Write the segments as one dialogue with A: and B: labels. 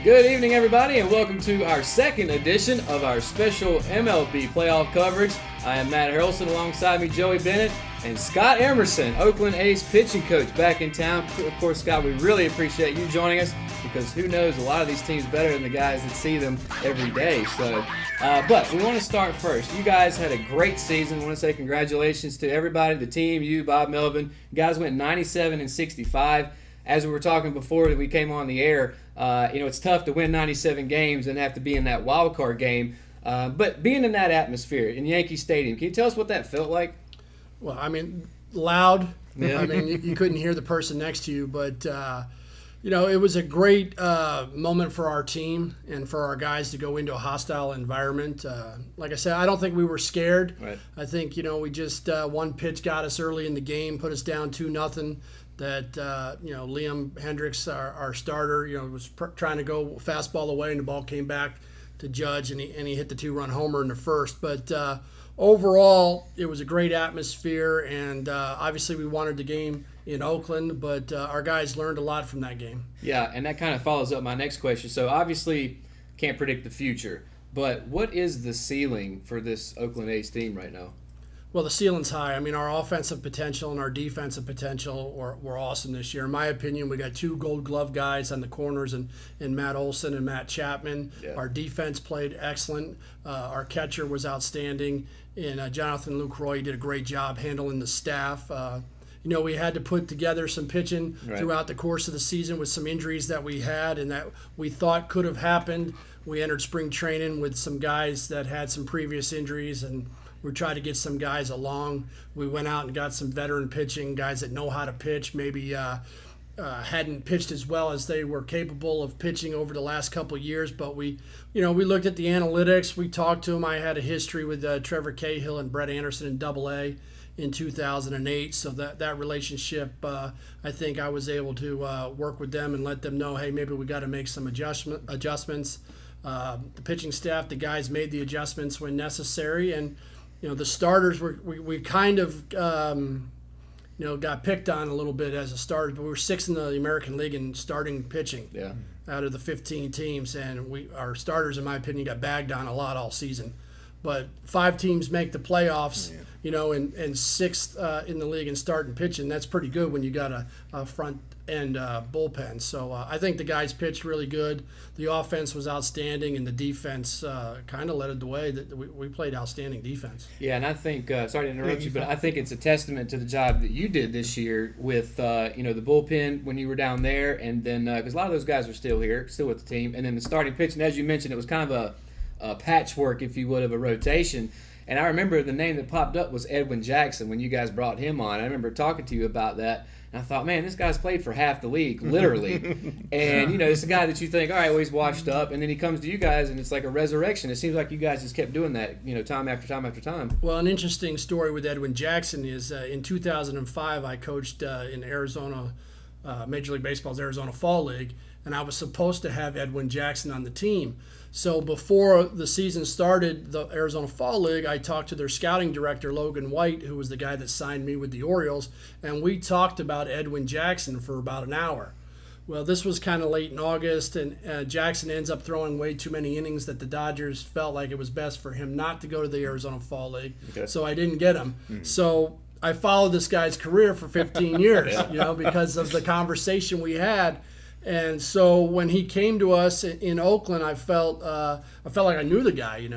A: Good evening, everybody, and welcome to our second edition of our special MLB playoff coverage. I am Matt Harrelson, alongside me Joey Bennett and Scott Emerson, Oakland A's pitching coach, back in town. Of course, Scott, we really appreciate you joining us because who knows a lot of these teams better than the guys that see them every day. But we want to start first. You guys had a great season. I want to say congratulations to everybody, the team, you, Bob Melvin. You guys went 97-65. As we were talking before that we came on the air, it's tough to win 97 games and have to be in that wild card game. But being in that atmosphere in Yankee Stadium, can you tell us what that felt like?
B: Well, I mean, loud.
A: Yeah.
B: I mean, you couldn't hear the person next to you, but it was a great moment for our team and for our guys to go into a hostile environment. Like I said, I don't think we were scared.
A: Right.
B: I think we just one pitch got us early in the game, put us down 2-0. That Liam Hendricks, our starter, was trying to go fastball away, and the ball came back to Judge, and he hit the 2-run homer in the first. But overall, it was a great atmosphere, and obviously we wanted the game in Oakland, but our guys learned a lot from that game.
A: Yeah, and that kind of follows up my next question. So obviously, can't predict the future, but what is the ceiling for this Oakland A's team right now?
B: Well, the ceiling's high. I mean, our offensive potential and our defensive potential were awesome this year. In my opinion, we got two Gold Glove guys on the corners in Matt Olson and Matt Chapman.
A: Yeah.
B: Our defense played excellent. Our catcher was outstanding. And Jonathan Lucroy did a great job handling the staff. We had to put together some pitching throughout the course of the season with some injuries that we had and that we thought could have happened. We entered spring training with some guys that had some previous injuries, and we tried to get some guys along. We went out and got some veteran pitching, guys that know how to pitch, maybe hadn't pitched as well as they were capable of pitching over the last couple of years. But we looked at the analytics. We talked to them. I had a history with Trevor Cahill and Brett Anderson in AA in 2008. So that relationship, I think I was able to work with them and let them know, hey, maybe we got to make some adjustments. The pitching staff, the guys made the adjustments when necessary, and the starters we kind of got picked on a little bit as a starter, but we were sixth in the American League in starting pitching out of the 15 teams, and our starters, in my opinion, got bagged on a lot all season. But 5 teams make the playoffs, and sixth in the league in starting pitching. That's pretty good when you got a front end bullpen. So I think the guys pitched really good. The offense was outstanding, and the defense kind of led the way. That we played outstanding defense.
A: Yeah, and I think sorry to interrupt you, but I think it's a testament to the job that you did this year with the bullpen when you were down there, and then because a lot of those guys are still here, still with the team, and then the starting pitching, as you mentioned, it was kind of a patchwork, if you would, of a rotation. And I remember the name that popped up was Edwin Jackson when you guys brought him on. I remember talking to you about that. And I thought, man, this guy's played for half the league, literally. And, it's a guy that you think, all right, well, he's washed up. And then he comes to you guys, and it's like a resurrection. It seems like you guys just kept doing that, time after time after time.
B: Well, an interesting story with Edwin Jackson is in 2005, I coached in Arizona, Major League Baseball's Arizona Fall League, and I was supposed to have Edwin Jackson on the team. So before the season started, the Arizona Fall League, I talked to their scouting director, Logan White, who was the guy that signed me with the Orioles, and we talked about Edwin Jackson for about an hour. Well, this was kind of late in August, and Jackson ends up throwing way too many innings that the Dodgers felt like it was best for him not to go to the Arizona Fall League, so I didn't get him. Mm-hmm. So I followed this guy's career for 15 years, because of the conversation we had. And so when he came to us in Oakland, I felt like I knew the guy,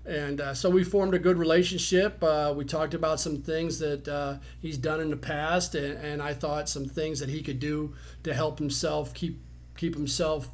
B: and so we formed a good relationship. We talked about some things that he's done in the past, and I thought some things that he could do to help himself keep himself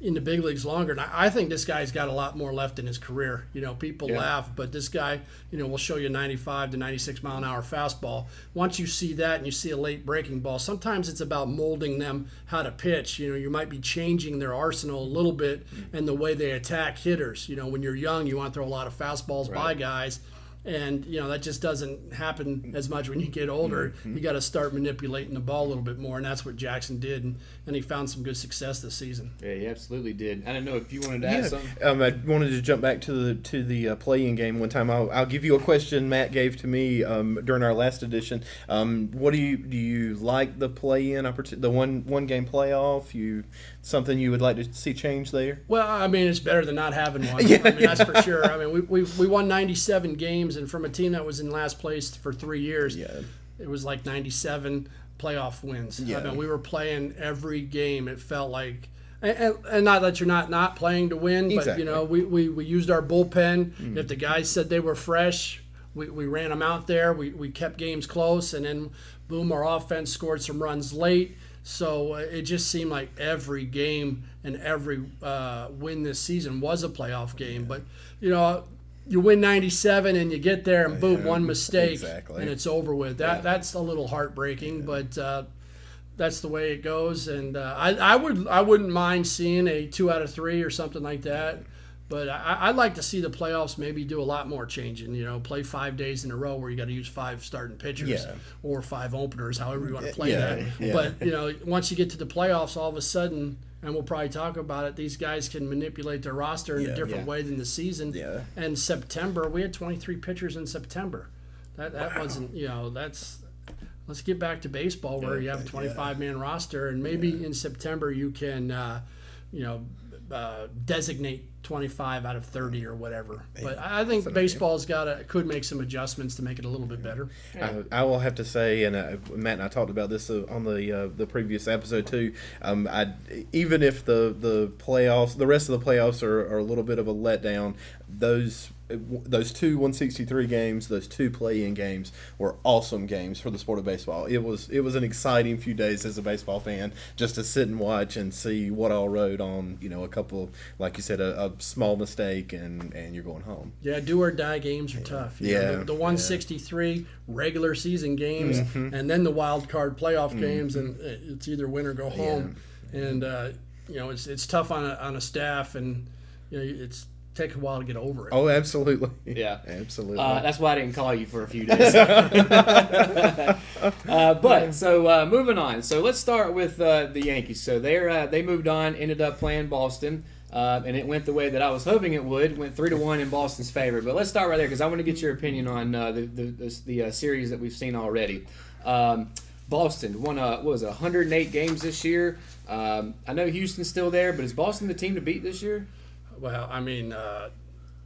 B: in the big leagues longer. And I think this guy's got a lot more left in his career. People laugh, but this guy, will show you 95 to 96 mile an hour fastball. Once you see that and you see a late breaking ball, sometimes it's about molding them how to pitch. You might be changing their arsenal a little bit and the way they attack hitters. When you're young, you want to throw a lot of fastballs by guys. And, that just doesn't happen as much when you get older. You got to start manipulating the ball a little bit more, and that's what Jackson did, and he found some good success this season.
A: Yeah, he absolutely did. I don't know if you wanted to add something.
C: I wanted to jump back to the play-in game one time. I'll give you a question Matt gave to me during our last edition. What do you like the play-in, the one game playoff? Something you would like to see change there?
B: Well, I mean, it's better than not having one. That's for sure. I mean, we won 97 games, and from a team that was in last place for 3 years, it was like 97 playoff wins. I mean, we were playing every game. It felt like, and not that you're not playing to win,
C: exactly.
B: But we used our bullpen. If the guys said they were fresh, we ran them out there. We kept games close, and then boom, our offense scored some runs late. So it just seemed like every game and every win this season was a playoff game. But, you win 97 and you get there and boom, one mistake and it's over with. That's a little heartbreaking, but that's the way it goes. And I wouldn't mind seeing a 2 out of 3 or something like that. But I'd like to see the playoffs maybe do a lot more changing. Play 5 days in a row where you got to use 5 starting pitchers or 5 openers, however you want to play that. Yeah. But once you get to the playoffs, all of a sudden, and we'll probably talk about it, these guys can manipulate their roster in a different way than the season. Yeah. And September, we had 23 pitchers in September. That wasn't that's. Let's get back to baseball where you have a 25-man roster, and maybe in September you can designate 25 out of 30 or whatever. But I think baseball's could make some adjustments to make it a little bit better.
C: I will have to say, and Matt and I talked about this on the previous episode too. Even if the playoffs, the rest of the playoffs are a little bit of a letdown, those 2 163 games, those 2 play-in games were awesome games for the sport of baseball. It was an exciting few days as a baseball fan just to sit and watch and see what all rode on, a couple, like you said, a small mistake and you're going home.
B: Yeah, do or die games are tough. The 163 regular season games and then the wild card playoff games, and it's either win or go home. And it's tough on a staff, and it's take a while to get over it.
C: Oh, absolutely.
A: Yeah,
C: absolutely.
A: That's why I didn't call you for a few days. But so moving on. So let's start with the Yankees. So they moved on, ended up playing Boston, and it went the way that I was hoping it would. It went 3-1 in Boston's favor. But let's start right there because I want to get your opinion on the series that we've seen already. Boston won 108 games this year. I know Houston's still there, but is Boston the team to beat this year?
B: Well, I mean,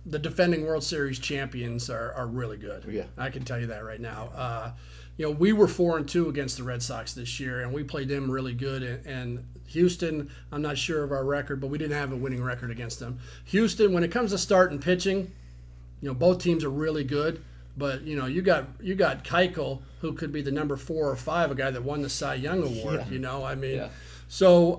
B: the defending World Series champions are really good.
A: Yeah,
B: I can tell you that right now. We were 4-2 against the Red Sox this year, and we played them really good. And Houston, I'm not sure of our record, but we didn't have a winning record against them. Houston, when it comes to starting pitching, both teams are really good. But you got Keuchel, who could be the number 4 or 5, a guy that won the Cy Young Award.
A: Yeah.
B: So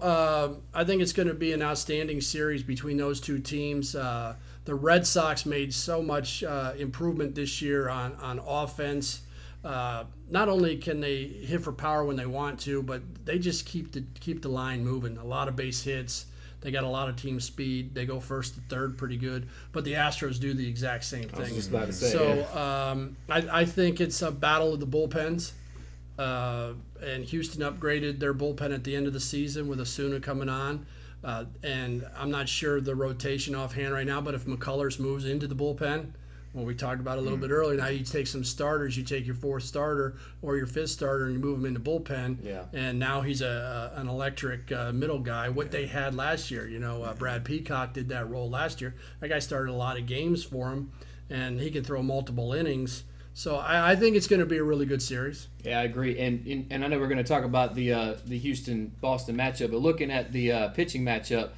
B: I think it's going to be an outstanding series between those two teams. The Red Sox made so much improvement this year on offense. Not only can they hit for power when they want to, but they just keep the line moving. A lot of base hits. They got a lot of team speed. They go first to third pretty good. But the Astros do the exact same thing.
A: I was just about to say.
B: So I think it's a battle of the bullpens. And Houston upgraded their bullpen at the end of the season with Osuna coming on. And I'm not sure the rotation offhand right now, but if McCullers moves into the bullpen, well, we talked about it a little bit earlier. Now you take some starters, you take your 4th starter or your 5th starter and you move him into bullpen.
A: Yeah.
B: And now he's an electric middle guy. What they had last year, Brad Peacock did that role last year. That guy started a lot of games for him, and he can throw multiple innings. So I think it's going to be a really good series.
A: Yeah, I agree. And I know we're going to talk about the Houston-Boston matchup, but looking at the pitching matchup,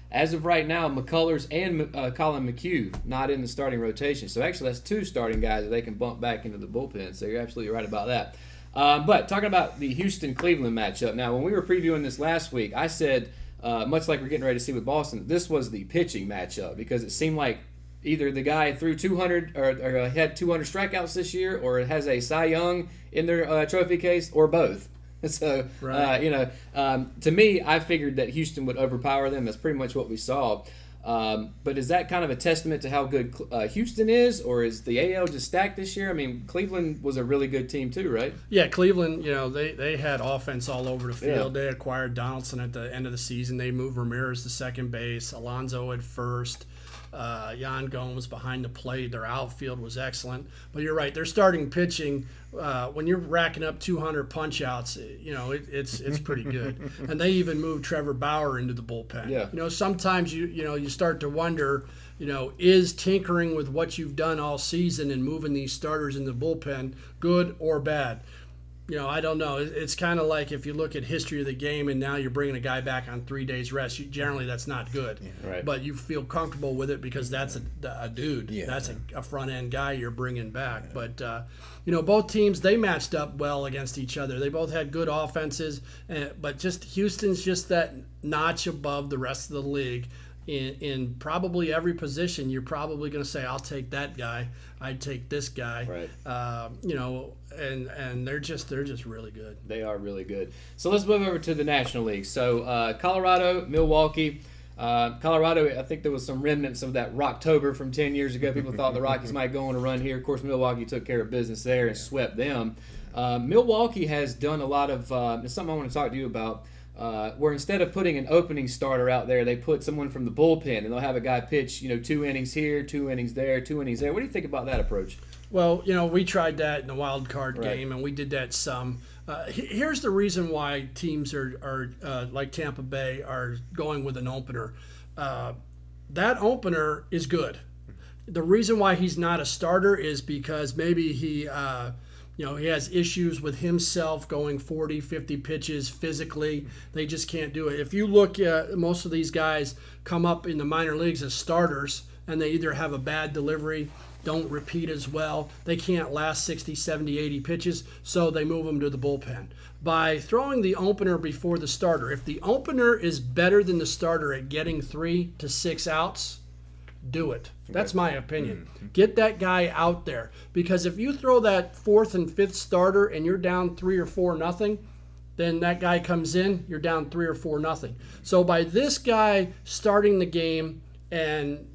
A: as of right now, McCullers and Colin McHugh not in the starting rotation. So actually that's 2 starting guys that they can bump back into the bullpen. So you're absolutely right about that. But talking about the Houston-Cleveland matchup, now when we were previewing this last week, I said, much like we're getting ready to see with Boston, this was the pitching matchup because it seemed like either the guy threw 200 or had 200 strikeouts this year, or has a Cy Young in their trophy case, or both. So,
B: right.
A: To me, I figured that Houston would overpower them. That's pretty much what we saw. But is that kind of a testament to how good Houston is, or is the AL just stacked this year? I mean, Cleveland was a really good team too, right?
B: Yeah, Cleveland, they had offense all over the field.
A: Yeah.
B: They acquired Donaldson at the end of the season. They moved Ramirez to second base, Alonso at first, Yan Gomes behind the plate. Their outfield was excellent. But you're right, their starting pitching, when you're racking up 200 punch-outs, it's pretty good. And they even moved Trevor Bauer into the bullpen.
A: Yeah.
B: Sometimes you start to wonder, is tinkering with what you've done all season and moving these starters in the bullpen good or bad? I don't know. It's kind of like if you look at history of the game and now you're bringing a guy back on 3 days rest. Generally, that's not good.
A: Yeah. Right.
B: But you feel comfortable with it because that's a dude.
C: Yeah.
B: That's a front-end guy you're bringing back. Yeah. But, both teams, they matched up well against each other. They both had good offenses. But just Houston's just that notch above the rest of the league. In probably every position, you're probably going to say, I'll take that guy. I'd take this guy.
A: Right.
B: And they're just really good.
A: They are really good. So let's move over to the National League. So Colorado, Milwaukee. Colorado, I think there was some remnants of that Rocktober from 10 years ago. People thought the Rockies might go on a run here. Of course, Milwaukee took care of business there and swept them. Milwaukee has done a lot of it's something I want to talk to you about. Where instead of putting an opening starter out there, they put someone from the bullpen, and they'll have a guy pitch, 2 innings here, 2 innings there, 2 innings there. What do you think about that approach?
B: Well, we tried that in the wild card
A: Right.
B: game, and we did that some. Here's the reason why teams are like Tampa Bay are going with an opener. That opener is good. The reason why he's not a starter is because maybe he has issues with himself going 40, 50 pitches physically. They just can't do it. If you look at most of these guys come up in the minor leagues as starters, and they either have a bad delivery, don't repeat as well, they can't last 60, 70, 80 pitches, so they move them to the bullpen. By throwing the opener before the starter, if the opener is better than the starter at getting 3 to 6 outs, do it. That's my opinion. Get that guy out there, because if you throw that 4th and 5th starter and you're down 3 or 4 nothing, then that guy comes in, you're down 3 or 4 nothing. So by this guy starting the game, and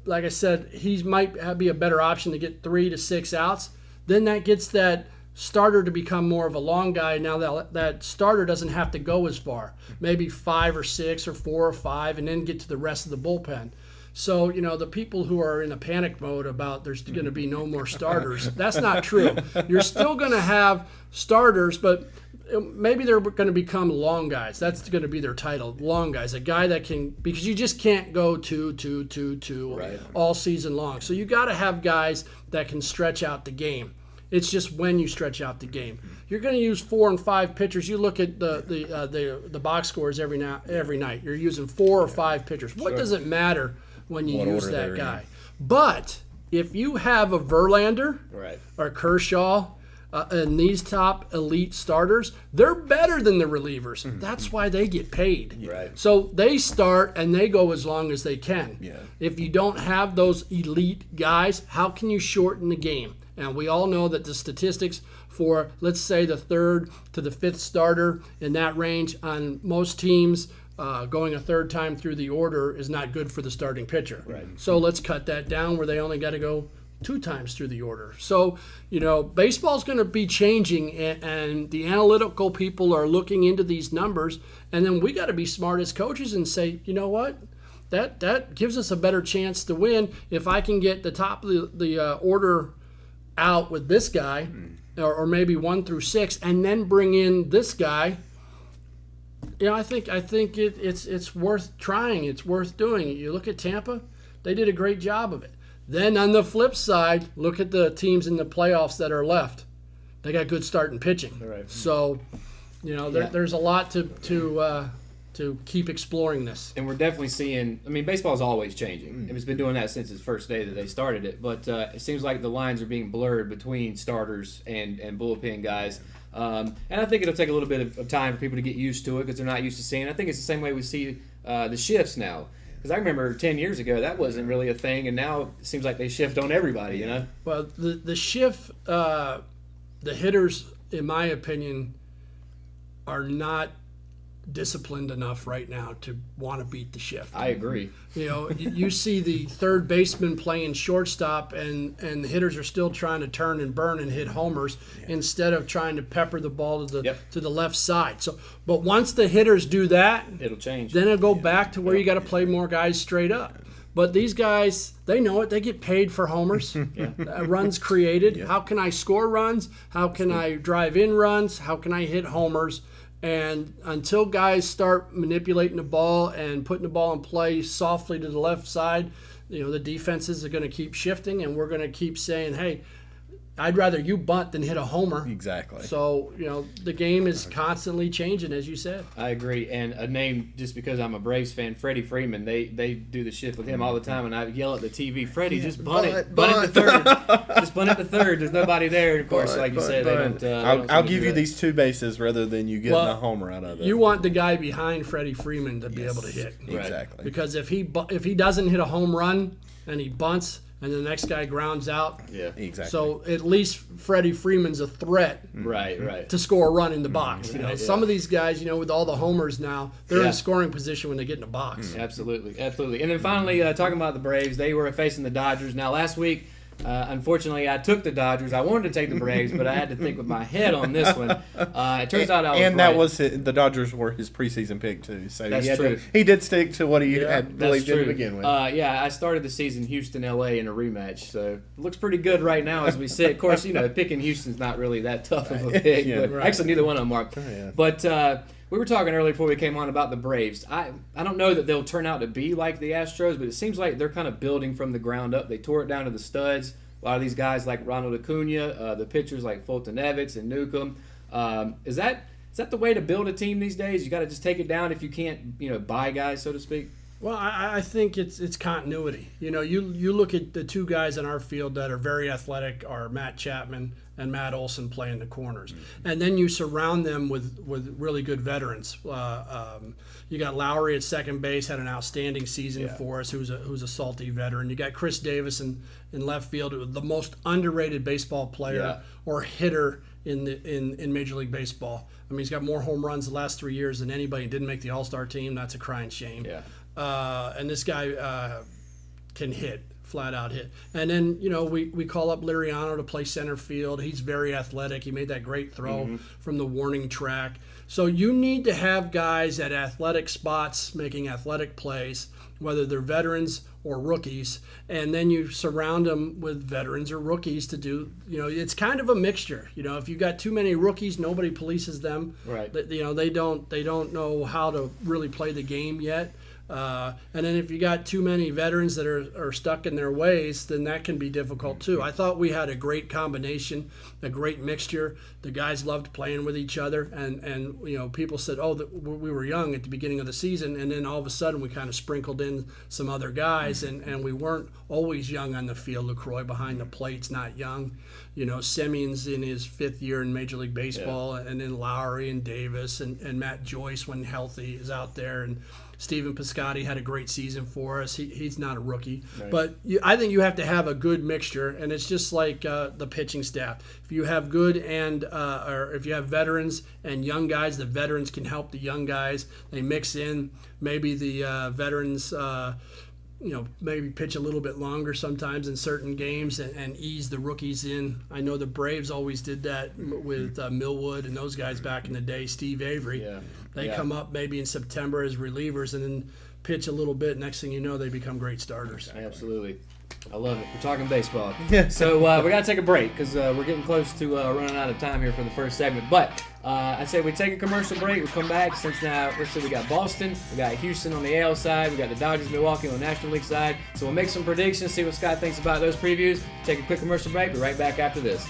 B: like I said, he might be a better option to get 3 to 6 outs, then that gets that starter to become more of a long guy. Now that starter doesn't have to go as far, maybe 5 or 6 or 4 or 5, and then get to the rest of the bullpen. So, the people who are in a panic mode about there's going to be no more starters, that's not true. You're still going to have starters, but maybe they're going to become long guys. That's going to be their title, long guys. A guy that can, because you just can't go 2
A: Right.
B: all season long. So you got to have guys that can stretch out the game. It's just when you stretch out the game. You're going to use 4 and 5 pitchers. You look at the box scores every night. You're using 4 or 5 pitchers. What does it matter when you use that guy? But if you have a Verlander
A: Right.
B: or Kershaw and these top elite starters, they're better than the relievers. That's why they get paid.
A: Right.
B: So they start and they go as long as they can.
C: Yeah.
B: If you don't have those elite guys, how can you shorten the game? And we all know that the statistics for, let's say, the 3rd to the 5th starter in that range on most teams, going a 3rd time through the order is not good for the starting pitcher.
A: Right.
B: So let's cut that down where they only got to go 2 times through the order. So, baseball's going to be changing, and the analytical people are looking into these numbers, and then we got to be smart as coaches and say, you know what? That gives us a better chance to win if I can get the top of the order out with this guy, or maybe 1 through 6, and then bring in this guy. I think it's worth trying. It's worth doing. You look at Tampa; they did a great job of it. Then on the flip side, look at the teams in the playoffs that are left. They got good starting pitching.
A: Right.
B: So, there's a lot to keep exploring this.
A: And we're definitely seeing, baseball is always changing. It's been doing that since its first day that they started it. But it seems like the lines are being blurred between starters and bullpen guys. And I think it'll take a little bit of time for people to get used to it because they're not used to seeing it. I think it's the same way we see the shifts now. Because I remember 10 years ago, that wasn't really a thing, and now it seems like they shift on everybody,
B: Well, the shift, the hitters, in my opinion, are not disciplined enough right now to want to beat the shift.
A: I agree.
B: You see the third baseman playing shortstop, and the hitters are still trying to turn and burn and hit homers instead of trying to pepper the ball to the left side. So, but once the hitters do that,
A: it'll change.
B: Then it'll go back to where you got to play more guys straight up. But these guys, they know it. They get paid for homers, runs created. Yeah. How can I score runs? How can I drive in runs? How can I hit homers? And until guys start manipulating the ball and putting the ball in play softly to the left side, the defenses are going to keep shifting, and we're going to keep saying, hey, I'd rather you bunt than hit a homer.
C: Exactly.
B: So, the game is constantly changing, as you said.
A: I agree. And a name, just because I'm a Braves fan, Freddie Freeman, they do the shift with him all the time, and I yell at the TV, Freddie, just bunt it. Bunt it to third. Just bunt it to third. There's nobody there. And of course, like you said, they don't.
C: I'll give you these 2 bases rather than you getting a homer out of it.
B: You want the guy behind Freddie Freeman to be able to hit.
C: Exactly.
B: Because if he doesn't hit a home run and he bunts, and the next guy grounds out.
A: Yeah,
C: exactly.
B: So at least Freddie Freeman's a threat,
A: right,
B: to score a run in the box. Some of these guys, with all the homers now, they're in scoring position when they get in the box.
A: Absolutely. And then finally, talking about the Braves, they were facing the Dodgers. Now, last week, unfortunately, I took the Dodgers. I wanted to take the Braves, but I had to think with my head on this one. It turns out I was right.
C: And that was the Dodgers were his preseason pick too. So
A: that's true.
C: He did stick to what he had believed in to begin with.
A: I started the season Houston, LA in a rematch, so it looks pretty good right now as we sit. Of course, picking Houston's not really that tough of a pick. Actually, neither one of them are. But we were talking earlier before we came on about the Braves. I don't know that they'll turn out to be like the Astros, but it seems like they're kind of building from the ground up. They tore it down to the studs. A lot of these guys like Ronald Acuna, the pitchers like Fulton Evans and Newcomb. Is that the way to build a team these days? You got to just take it down if you can't, buy guys, so to speak.
B: Well, I think it's continuity. You look at the 2 guys in our field that are very athletic are Matt Chapman and Matt Olson playing the corners. And then you surround them with really good veterans. You got Lowry at second base, had an outstanding season for us, who's a salty veteran. You got Chris Davis in left field, the most underrated baseball player or hitter in Major League Baseball. I mean, he's got more home runs the last 3 years than anybody. Didn't make the All-Star team. That's a crying shame.
A: Yeah.
B: And this guy can hit. Flat out hit. And then, we call up Liriano to play center field. He's very athletic. He made that great throw from the warning track. So you need to have guys at athletic spots making athletic plays, whether they're veterans or rookies, and then you surround them with veterans or rookies to do, it's kind of a mixture. If you got too many rookies, nobody polices them.
A: Right.
B: They don't know how to really play the game yet. And then if you got too many veterans that are stuck in their ways, then that can be difficult too. I thought we had a great combination, a great mixture. The guys loved playing with each other, and people said, we were young at the beginning of the season, and then all of a sudden we kind of sprinkled in some other guys, and we weren't always young on the field. LaCroix behind the plate's not young. Semion's in his 5th year in Major League Baseball, and then Lowry and Davis and Matt Joyce, when healthy, is out there, and Stephen Piscotty had a great season for us. He's not a rookie. Right. But I think you have to have a good mixture, and it's just like the pitching staff. If you have good or if you have veterans and young guys, the veterans can help the young guys. They mix in. Maybe the veterans maybe pitch a little bit longer sometimes in certain games and ease the rookies in. I know the Braves always did that with Millwood and those guys back in the day, Steve Avery. They come up maybe in September as relievers and then pitch a little bit. Next thing you know, they become great starters.
A: Absolutely. I love it. We're talking baseball. So we got to take a break because we're getting close to running out of time here for the first segment. But I say we take a commercial break. We come back since now, let's see, we got Boston, we got Houston on the AL side, we got the Dodgers, Milwaukee on the National League side. So we'll make some predictions, see what Scott thinks about those previews. Take a quick commercial break. Be right back after this.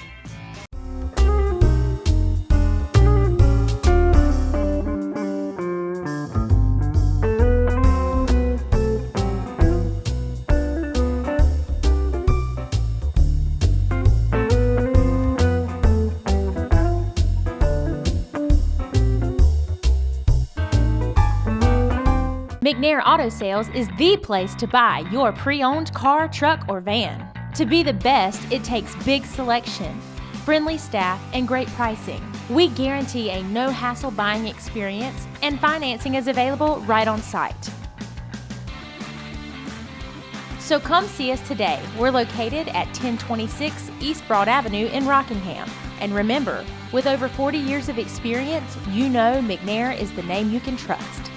D: McNair Auto Sales is the place to buy your pre-owned car, truck, or van. To be the best, it takes big selection, friendly staff, and great pricing. We guarantee a no-hassle buying experience, and financing is available right on site. So come see us today. We're located at 1026 East Broad Avenue in Rockingham. And remember, with over 40 years of experience, you know McNair is the name you can trust.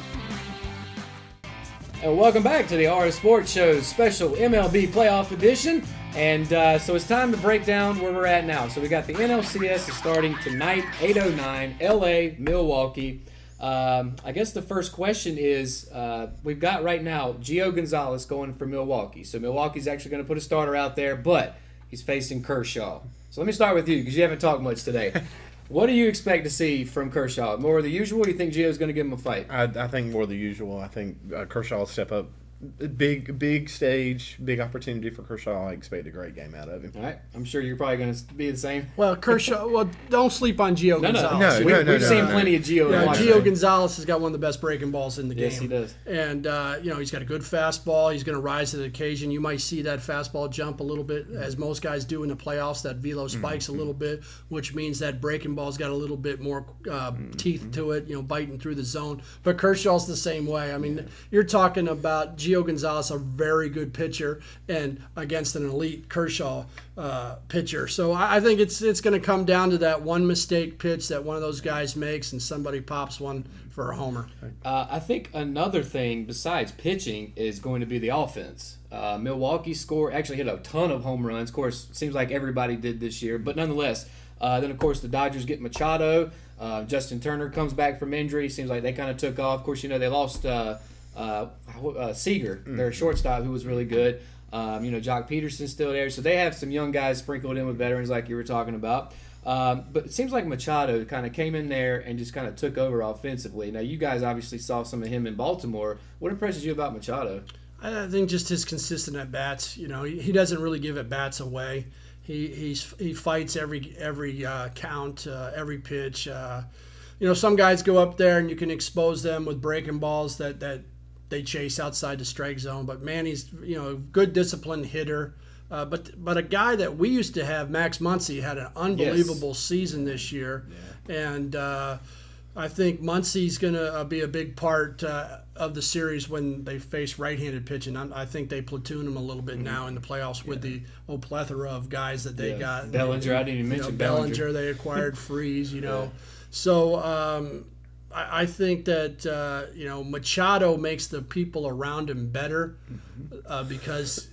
A: And welcome back to the RS Sports Show's special MLB Playoff Edition. And so it's time to break down where we're at now. So we got the NLCS is starting tonight, 8:09, LA, Milwaukee. I guess the first question is, we've got right now Gio Gonzalez going for Milwaukee. So Milwaukee's actually going to put a starter out there, but he's facing Kershaw. So let me start with you because you haven't talked much today. What do you expect to see from Kershaw? More of the usual, or do you think Gio's going to give him a fight?
C: I think more of the usual. I think Kershaw will step up. Big stage, big opportunity for Kershaw. I expect a great game out of him.
A: All right. I'm sure you're probably going to be the same.
B: Well, Kershaw, don't sleep on Gio Gonzalez.
A: We've seen plenty of Gio.
B: Gio Gonzalez has got one of the best breaking balls in the game.
A: Yes, he does.
B: And, he's got a good fastball. He's going to rise to the occasion. You might see that fastball jump a little bit, as most guys do in the playoffs. That velo spikes a little bit, which means that breaking ball's got a little bit more teeth to it, biting through the zone. But Kershaw's the same way. I mean, you're talking about Gio Gonzalez, a very good pitcher, and against an elite Kershaw pitcher. So I think it's going to come down to that one mistake pitch that one of those guys makes and somebody pops one for a homer.
A: I think another thing besides pitching is going to be the offense. Milwaukee actually hit a ton of home runs. Of course, seems like everybody did this year, but nonetheless. Then, of course, the Dodgers get Machado. Justin Turner comes back from injury. Seems like they kind of took off. Of course, they lost Seager, their shortstop, who was really good. Jock Peterson's still there. So they have some young guys sprinkled in with veterans like you were talking about. But it seems like Machado kind of came in there and just kind of took over offensively. Now, you guys obviously saw some of him in Baltimore. What impresses you about Machado?
B: I think just his consistent at-bats. He doesn't really give at-bats away. He fights every count, every pitch. Some guys go up there and you can expose them with breaking balls that they chase outside the strike zone. But man, he's a good disciplined hitter. But a guy that we used to have, Max Muncy, had an unbelievable season this year, and I think Muncy's going to be a big part of the series when they face right-handed pitching. I think they platoon him a little bit now in the playoffs with the plethora of guys that they got.
A: Bellinger, I didn't even mention Bellinger.
B: They acquired Freeze, So I think that Machado makes the people around him better because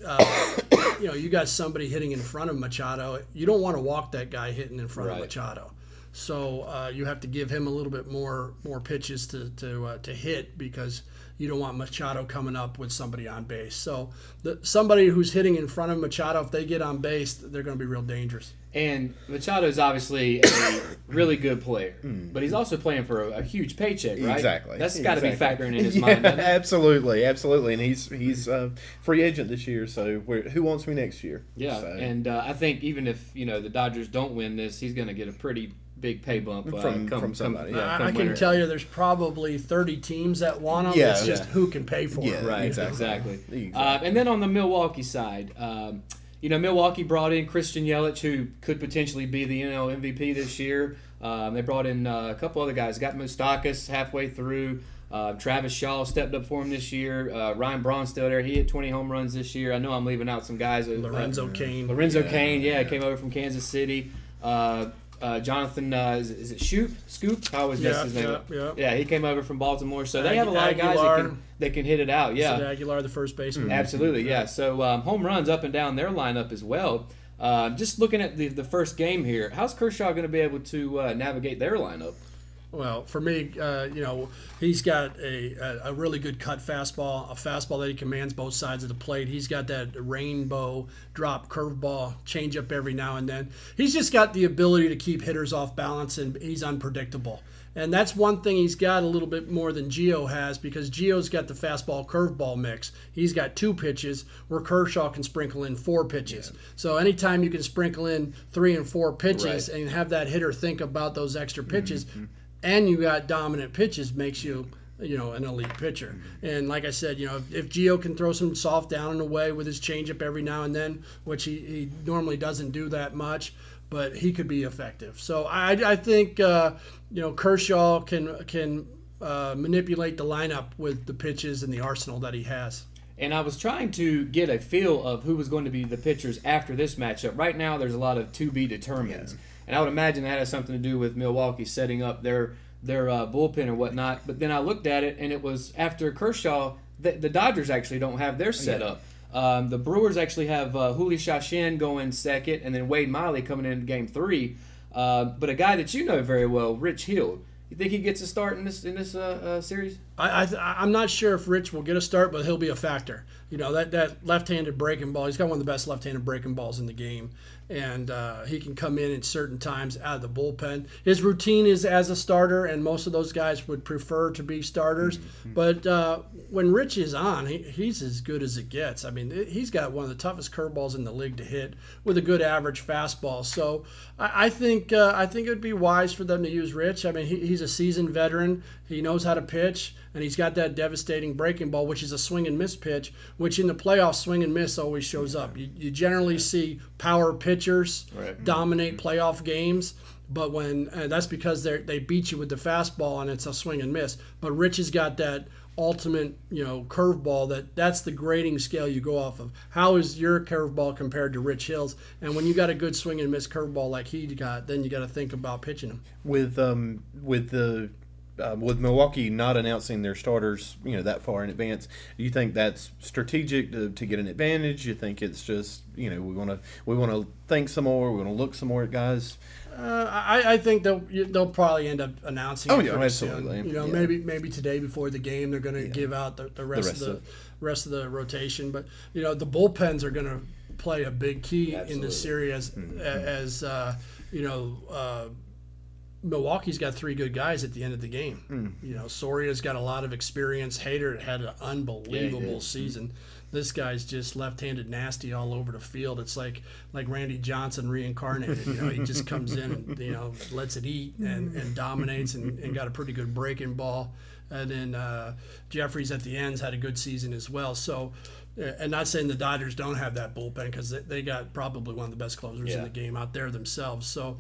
B: you got somebody hitting in front of Machado. You don't want to walk that guy hitting in front of Machado. So you have to give him a little bit more pitches to hit because you don't want Machado coming up with somebody on base. So somebody who's hitting in front of Machado, if they get on base, they're going to be real dangerous.
A: And Machado is obviously a really good player, but he's also playing for a huge paycheck, right?
C: Exactly.
A: That's got to be factoring in his mind.
C: Absolutely. And he's a free agent this year, so who wants me next year?
A: Yeah, so. And I think even if the Dodgers don't win this, he's going to get a pretty big pay bump
C: from somebody.
B: I can tell you there's probably 30 teams that want him. It's just who can pay for it.
A: Right, exactly. And then on the Milwaukee side, Milwaukee brought in Christian Yelich, who could potentially be the NL MVP this year. They brought in a couple other guys. Got Moustakas halfway through. Travis Shaw stepped up for him this year. Ryan Braun's still there. He hit 20 home runs this year. I know I'm leaving out some guys.
B: Lorenzo Cain.
A: Came over from Kansas City. Jonathan, is it Scoop? I always mess his name up. Yeah, he came over from Baltimore. So they have a lot of guys that can hit it out. Yeah,
B: Aguilar, the first baseman.
A: Absolutely, yeah. So home runs up and down their lineup as well. Just looking at the first game here, how's Kershaw going to be able to navigate their lineup?
B: Well, for me, he's got a really good cut fastball, a fastball that he commands both sides of the plate. He's got that rainbow drop curveball, changeup every now and then. He's just got the ability to keep hitters off balance, and he's unpredictable. And that's one thing he's got a little bit more than Gio has, because Gio's got the fastball curveball mix. He's got 2 pitches where Kershaw can sprinkle in 4 pitches. Yeah. So anytime you can sprinkle in 3 and 4 pitches and have that hitter think about those extra pitches, and you got dominant pitches, makes you an elite pitcher. And like I said, if Gio can throw some soft down and away with his changeup every now and then, which he normally doesn't do that much, but he could be effective. So I think Kershaw can manipulate the lineup with the pitches and the arsenal that he has.
A: And I was trying to get a feel of who was going to be the pitchers after this matchup. Right now, there's a lot of to be determined, and I would imagine that has something to do with Milwaukee setting up their bullpen or whatnot. But then I looked at it, and it was after Kershaw. The Dodgers actually don't have their setup. The Brewers actually have Juli Chachin going second, and then Wade Miley coming in Game 3. But a guy that you know very well, Rich Hill. You think he gets a start in this series?
B: I'm not sure if Rich will get a start, but he'll be a factor. That left-handed breaking ball, he's got one of the best left-handed breaking balls in the game. And he can come in at certain times out of the bullpen. His routine is as a starter, and most of those guys would prefer to be starters. But when Rich is on, he's as good as it gets. I mean, he's got one of the toughest curveballs in the league to hit with a good average fastball. So I think it would be wise for them to use Rich. I mean, he's a seasoned veteran. He knows how to pitch, and he's got that devastating breaking ball, which is a swing and miss pitch, which in the playoffs, swing and miss always shows up. You generally see power pitchers dominate playoff games, but when that's because they beat you with the fastball and it's a swing and miss. But Rich has got that ultimate curveball that's the grading scale you go off of. How is your curveball compared to Rich Hill's? And when you got a good swing and miss curveball like he got, then you got to think about pitching him.
C: With Milwaukee not announcing their starters, that far in advance, do you think that's strategic to get an advantage? You think it's just, we want to think some more, we want to look some more at guys?
B: I think they'll probably end up announcing.
C: Oh
B: it
C: yeah,
B: pretty
C: absolutely.
B: Soon. Maybe today before the game they're going to give out the rest of the rotation. But the bullpens are going to play a big key in this series as Milwaukee's got 3 good guys at the end of the game. Soria's got a lot of experience. Hader had an unbelievable season. This guy's just left-handed nasty all over the field. It's like Randy Johnson reincarnated. He just comes in and lets it eat and dominates and got a pretty good breaking ball. And then Jeffries at the ends had a good season as well. So, and not saying the Dodgers don't have that bullpen because they got probably one of the best closers in the game out there themselves. So,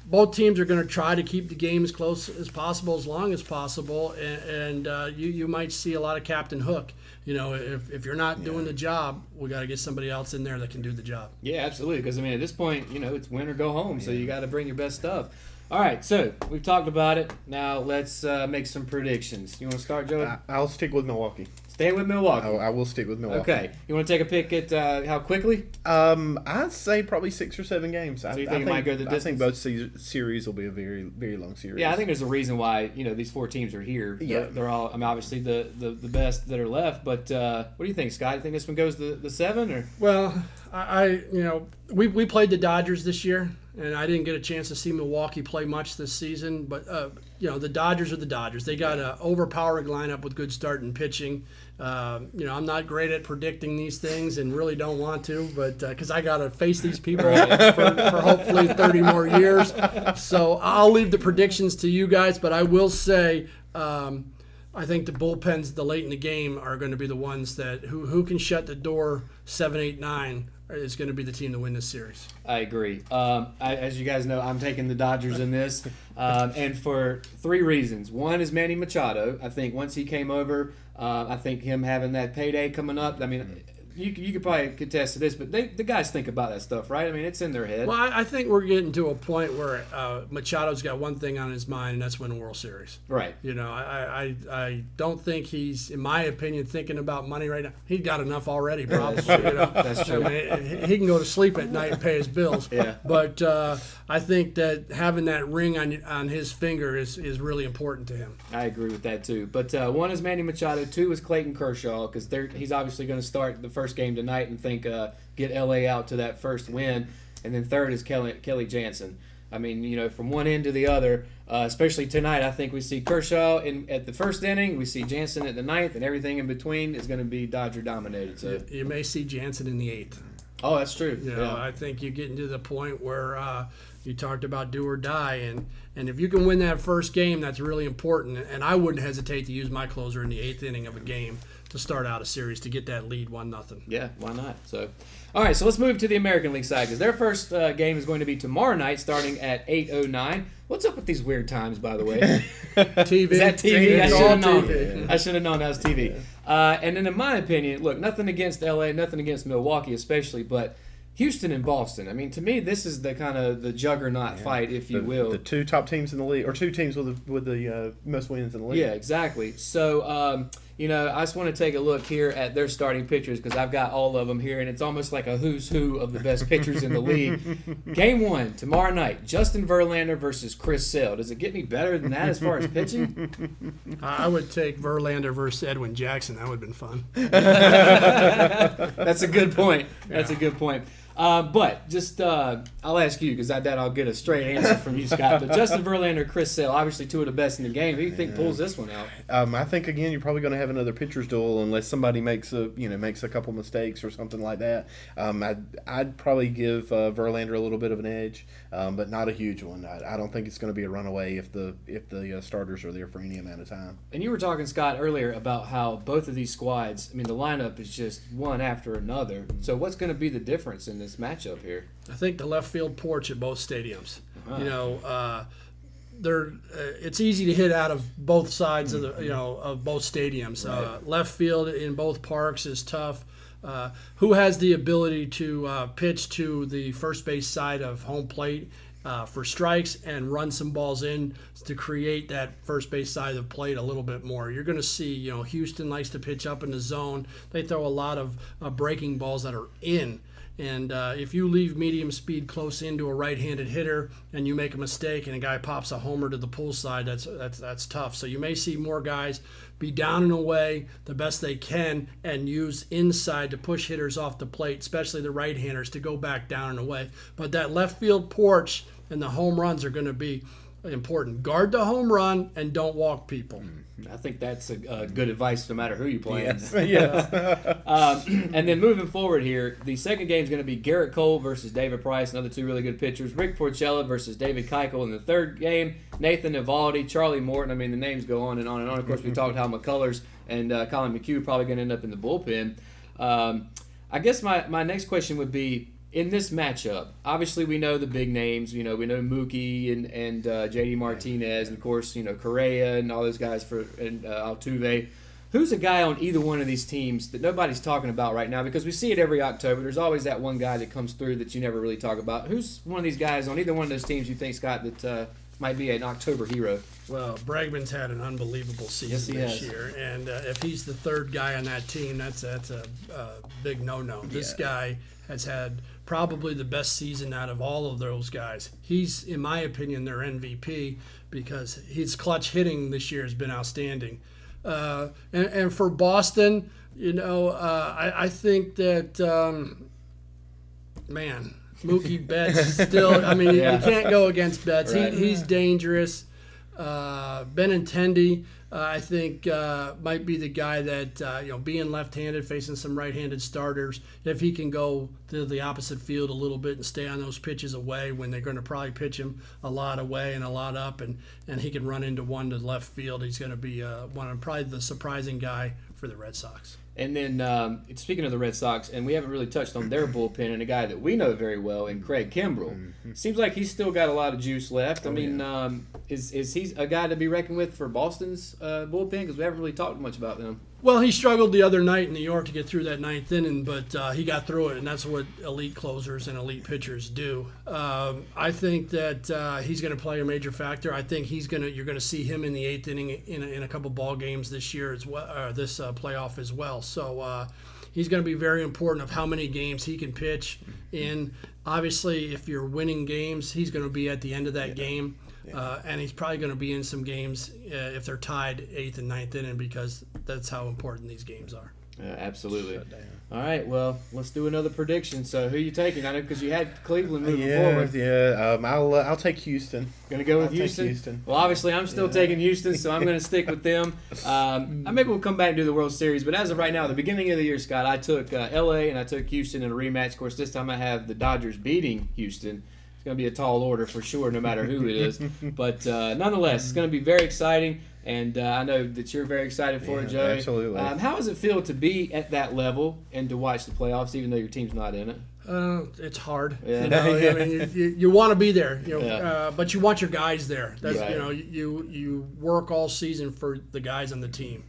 B: both teams are going to try to keep the game as close as possible, as long as possible, and you might see a lot of Captain Hook. If you're not doing the job, we got to get somebody else in there that can do the job.
A: Yeah, absolutely. Because at this point, it's win or go home, so you got to bring your best stuff. All right, so we've talked about it. Now let's make some predictions. You want to start, Joey?
C: I'll stick with Milwaukee.
A: Stay with Milwaukee.
C: I will stick with Milwaukee.
A: Okay. You want to take a pick at how quickly?
C: I'd say probably 6 or 7 games.
A: So you think it might go the distance?
C: I think both series will be a very, very long series.
A: Yeah, I think there's a reason why these 4 teams are here. They're all. Obviously the best that are left. But what do you think, Scott? You think this one goes the 7 or?
B: Well, we played the Dodgers this year. And I didn't get a chance to see Milwaukee play much this season, but the Dodgers are the Dodgers. They got an overpowering lineup with good starting pitching. I'm not great at predicting these things and really don't want to, but because I got to face these people for hopefully 30 more years. So I'll leave the predictions to you guys, but I will say I think the bullpens, the late in the game, are going to be the ones that who can shut the door 7, 8, 9. Is going to be the team to win this series.
A: I agree. As you guys know, I'm taking the Dodgers in this, and for 3 reasons. One is Manny Machado. I think once he came over, I think him having that payday coming up. I mean, you could probably contest to this, but the guys think about that stuff, right? I mean, it's in their head.
B: Well, I think we're getting to a point where Machado's got one thing on his mind, and that's win a World Series.
A: Right.
B: I don't think he's, in my opinion, thinking about money right now. He's got enough already, probably. That's true. I mean, he can go to sleep at night and pay his bills.
A: Yeah.
B: But I think that having that ring on his finger is really important to him.
A: I agree with that too. But 1 is Manny Machado, 2 is Clayton Kershaw, because he's obviously going to start the first game tonight and think get LA out to that first win. And then 3rd is Kelly Jansen. I mean, from one end to the other, especially tonight, I think we see Kershaw at the first inning, we see Jansen at the 9th, and everything in between is going to be Dodger dominated. So
B: you may see Jansen in the 8th.
A: Oh, that's true.
B: I think you get into the point where you talked about do or die, and if you can win that first game, that's really important. And I wouldn't hesitate to use my closer in the 8th inning of a game to start out a series to get that lead 1-0.
A: Yeah, why not? So, all right, so let's move to the American League side because their first game is going to be tomorrow night starting at 8:09. What's up with these weird times, by the way?
B: TV.
A: Is that TV? I should have known.
B: TV.
A: I should have known that was TV. And then in my opinion, look, nothing against LA, nothing against Milwaukee especially, but Houston and Boston. I mean, to me, this is the kind of the juggernaut fight, if you will.
C: The two top teams in the league, or two teams with the most wins in the league.
A: Yeah, exactly. So, I just want to take a look here at their starting pitchers because I've got all of them here, and it's almost like a who's who of the best pitchers in the league. Game 1, tomorrow night, Justin Verlander versus Chris Sale. Does it get any better than that as far as pitching?
B: I would take Verlander versus Edwin Jackson. That would have been fun.
A: That's a good point. That's a good point. But just I'll ask you because I doubt I'll get a straight answer from you, Scott. But Justin Verlander, Chris Sale, obviously two of the best in the game. Who do you think pulls this one out?
C: I think again you're probably going to have another pitcher's duel unless somebody makes a couple mistakes or something like that. I'd probably give Verlander a little bit of an edge, but not a huge one. I don't think it's going to be a runaway if the starters are there for any amount of time.
A: And you were talking, Scott, earlier about how both of these squads. I mean, the lineup is just one after another. So what's going to be the difference in this matchup here?
B: I think the left field porch at both stadiums. It's easy to hit out of both sides of of both stadiums.
A: Right.
B: Left field in both parks is tough. Who has the ability to pitch to the first base side of home plate for strikes and run some balls in to create that first base side of the plate a little bit more? You're going to see, Houston likes to pitch up in the zone. They throw a lot of breaking balls that are in. And if you leave medium speed close into a right-handed hitter and you make a mistake and a guy pops a homer to the pull side, that's tough. So you may see more guys be down and away the best they can and use inside to push hitters off the plate, especially the right-handers, to go back down and away. But that left field porch and the home runs are going to be important. Guard the home run and don't walk people.
A: I think that's a good advice no matter who you play.
C: Yes.
A: And then moving forward here, the second game is going to be Garrett Cole versus David Price, another two really good pitchers. Rick Porcello versus David Keuchel in the third game. Nathan Eovaldi, Charlie Morton. I mean, the names go on and on and on. Of course, we talked how McCullers and Colin McHugh probably going to end up in the bullpen. I guess my next question would be, in this matchup, obviously we know the big names. We know Mookie and J.D. Martinez, and of course Correa and all those guys and Altuve. Who's a guy on either one of these teams that nobody's talking about right now? Because we see it every October. There's always that one guy that comes through that you never really talk about. Who's one of these guys on either one of those teams you think, Scott, that might be an October hero?
B: Well, Bregman's had an unbelievable season this year, and if he's the third guy on that team, that's a big no-no. This guy has had probably the best season out of all of those guys. He's, in my opinion, their MVP because his clutch hitting this year has been outstanding. And for Boston, I think that, Mookie Betts still, you can't go against Betts. Right. He's dangerous. Benintendi, I think, might be the guy that, being left-handed, facing some right-handed starters, if he can go to the opposite field a little bit and stay on those pitches away when they're going to probably pitch him a lot away and a lot up, and he can run into one to left field, he's going to be probably the surprising guy for the Red Sox.
A: And then, speaking of the Red Sox, and we haven't really touched on their bullpen, and a guy that we know very well, in Craig Kimbrell. Mm-hmm. Seems like he's still got a lot of juice left. Is he a guy to be reckoned with for Boston's bullpen? Because we haven't really talked much about them.
B: Well, he struggled the other night in New York to get through that ninth inning, but he got through it, and that's what elite closers and elite pitchers do. I think that he's going to play a major factor. I think you're going to see him in the eighth inning in a couple ball games this year as well, this playoff as well. So he's going to be very important of how many games he can pitch in. Obviously, if you're winning games, he's going to be at the end of that game. And he's probably going to be in some games if they're tied 8th and 9th inning because that's how important these games are.
A: Absolutely.
C: Shut down.
A: All right, well, let's do another prediction. So, who are you taking? I know because you had Cleveland moving
C: Yeah,
A: forward.
C: yeah. I'll take Houston.
A: Going to go with
C: I'll take
A: Houston?
C: Houston.
A: Well, obviously, I'm still taking Houston, so I'm going to stick with them. Maybe we'll come back and do the World Series, but as of right now, the beginning of the year, Scott, I took L.A. and I took Houston in a rematch. Of course, this time I have the Dodgers beating Houston. It's going to be a tall order for sure, no matter who it is. But nonetheless, it's going to be very exciting, and I know that you're very excited for it, Joey.
C: Absolutely.
A: How does it feel to be at that level and to watch the playoffs, even though your team's not in it?
B: It's hard.
A: Yeah.
B: You know, I mean, you want to be there, you know,
A: Yeah.
B: but you want your guys there. That's
A: Right.
B: you know, you work all season for the guys on the team,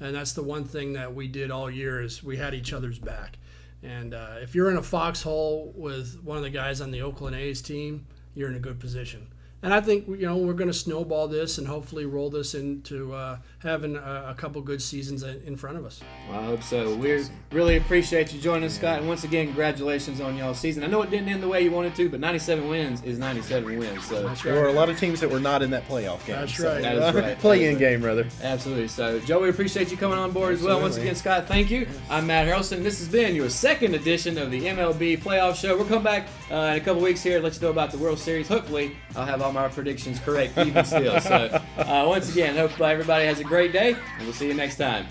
B: and that's the one thing that we did all year is we had each other's back. And if you're in a foxhole with one of the guys on the Oakland A's team, you're in a good position. And I think we're going to snowball this and hopefully roll this into having a couple good seasons in front of us.
A: Well, I hope so. We really appreciate you joining us, Scott. And once again, congratulations on y'all's season. I know it didn't end the way you wanted to, but 97 wins is 97 wins. So
B: That's
C: There
B: right.
C: were a lot of teams that were not in that playoff game.
B: That's right.
A: That is right.
C: Play-in game, rather.
A: Absolutely. So, Joe, we appreciate you coming on board as well. Once
C: Absolutely.
A: again, Scott, thank you. I'm Matt Harrelson. This has been your second edition of the MLB Playoff Show. We'll come back in a couple weeks here and let you know about the World Series. Hopefully, I'll have all my predictions correct even still. So, once again, hope everybody has a great day, and we'll see you next time.